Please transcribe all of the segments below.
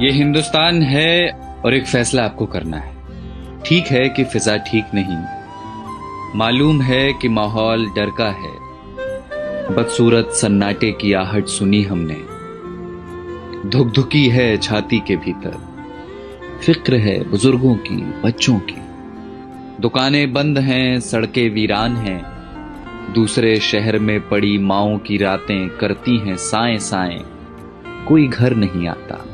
ये हिंदुस्तान है और एक फैसला आपको करना है। ठीक है कि फिजा ठीक नहीं, मालूम है कि माहौल डर का है। बदसूरत सन्नाटे की आहट सुनी हमने, धुकधुकी है छाती के भीतर। फिक्र है बुजुर्गों की, बच्चों की। दुकानें बंद हैं, सड़कें वीरान हैं। दूसरे शहर में पड़ी माओं की रातें करती हैं साएं साएं। कोई घर नहीं आता,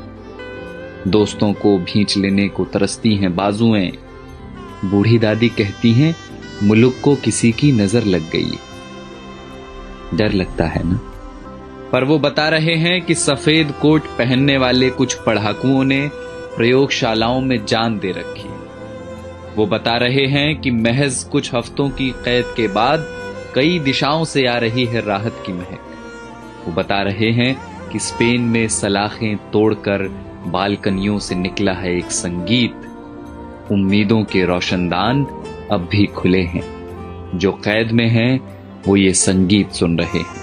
दोस्तों को भींच लेने को तरसती हैं बाजुएं। बूढ़ी दादी कहती हैं मुल्क को किसी की नजर लग गई। डर लगता है ना? पर वो बता रहे हैं कि सफेद कोट पहनने वाले कुछ पढ़ाकुओं ने प्रयोगशालाओं में जान दे रखी है। वो बता रहे हैं कि महज कुछ हफ्तों की कैद के बाद कई दिशाओं से आ रही है राहत की महक। वो बता रहे हैं कि स्पेन में सलाखें तोड़कर बालकनियों से निकला है एक संगीत। उम्मीदों के रोशनदान अब भी खुले हैं, जो कैद में हैं वो ये संगीत सुन रहे हैं।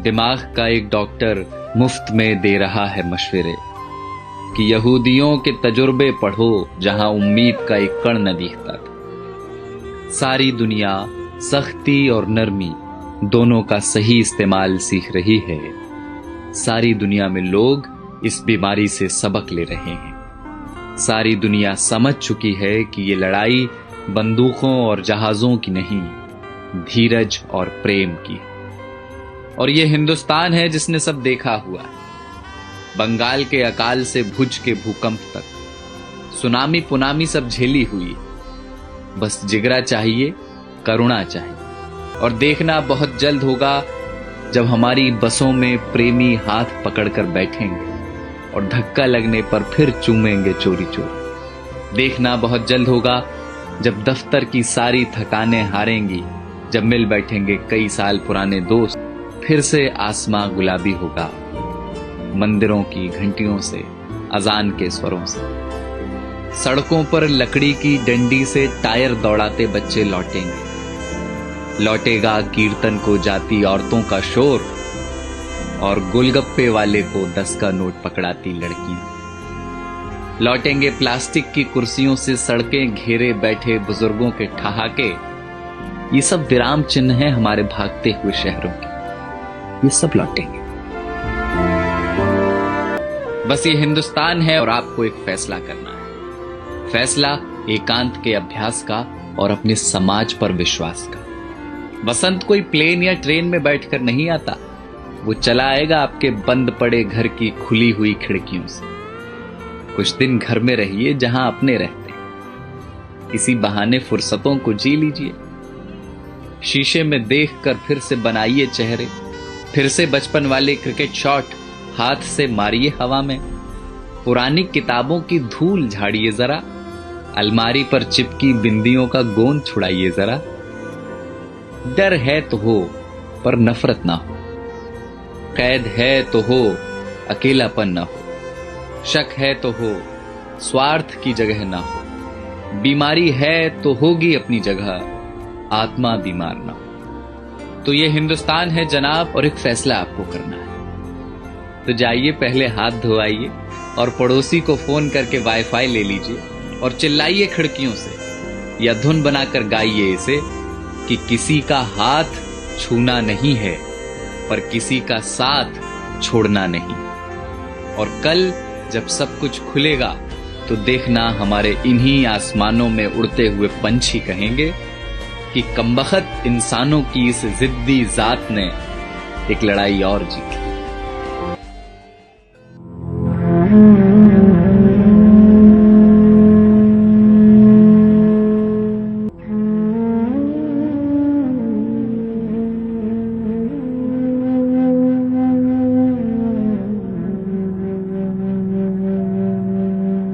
दिमाग का एक डॉक्टर मुफ्त में दे रहा है मशवरे कि यहूदियों के तजुर्बे पढ़ो जहां उम्मीद का एक कण न दिखता था। सारी दुनिया सख्ती और नरमी दोनों का सही इस्तेमाल सीख रही है। सारी दुनिया में लोग इस बीमारी से सबक ले रहे हैं। सारी दुनिया समझ चुकी है कि ये लड़ाई बंदूकों और जहाजों की नहीं, धीरज और प्रेम की है। और ये हिंदुस्तान है जिसने सब देखा हुआ है। बंगाल के अकाल से भुज के भूकंप तक, सुनामी पुनामी सब झेली हुई। बस जिगरा चाहिए, करुणा चाहिए। और देखना बहुत जल्द होगा जब हमारी बसों में प्रेमी हाथ पकड़कर बैठेंगे और धक्का लगने पर फिर चूमेंगे चोरी चोरी। देखना बहुत जल्द होगा जब दफ्तर की सारी थकानें हारेंगी, जब मिल बैठेंगे कई साल पुराने दोस्त। फिर से आसमां गुलाबी होगा, मंदिरों की घंटियों से, अजान के स्वरों से। सड़कों पर लकड़ी की डंडी से टायर दौड़ाते बच्चे लौटेंगे। लौटेगा कीर्तन को जाती औरतों का शोर और गोलगप्पे वाले को 10 का नोट पकड़ाती लड़कियां। लौटेंगे प्लास्टिक की कुर्सियों से सड़कें घेरे बैठे बुजुर्गों के ठहाके। ये सब विराम चिन्ह हैं हमारे भागते हुए शहरों के। ये सब लौटेंगे। बस ये हिंदुस्तान है और आपको एक फैसला करना है। फैसला एकांत के अभ्यास का और अपने समाज पर विश्वास का। बसंत कोई प्लेन या ट्रेन में बैठकर नहीं आता, वो चला आएगा आपके बंद पड़े घर की खुली हुई खिड़कियों से। कुछ दिन घर में रहिए जहां अपने रहते हैं। इसी बहाने फुर्सतों को जी लीजिए। शीशे में देखकर फिर से बनाइए चेहरे। फिर से बचपन वाले क्रिकेट शॉट हाथ से मारिए हवा में। पुरानी किताबों की धूल झाड़िए जरा। अलमारी पर चिपकी बिंदियों का गोंद छुड़ाइए जरा। डर है तो हो पर नफरत ना हो। कैद है तो हो, अकेलापन ना हो। शक है तो हो, स्वार्थ की जगह ना हो। बीमारी है तो होगी अपनी जगह, आत्मा बीमार ना हो। तो ये हिंदुस्तान है जनाब और एक फैसला आपको करना है। तो जाइए पहले हाथ धोआइए और पड़ोसी को फोन करके वाईफाई ले लीजिए और चिल्लाइए खिड़कियों से या धुन बनाकर गाइए इसे कि किसी का हाथ छूना नहीं है पर किसी का साथ छोड़ना नहीं। और कल जब सब कुछ खुलेगा तो देखना हमारे इन्हीं आसमानों में उड़ते हुए पंछी कहेंगे कि कमबख्त इंसानों की इस जिद्दी जात ने एक लड़ाई और जीती।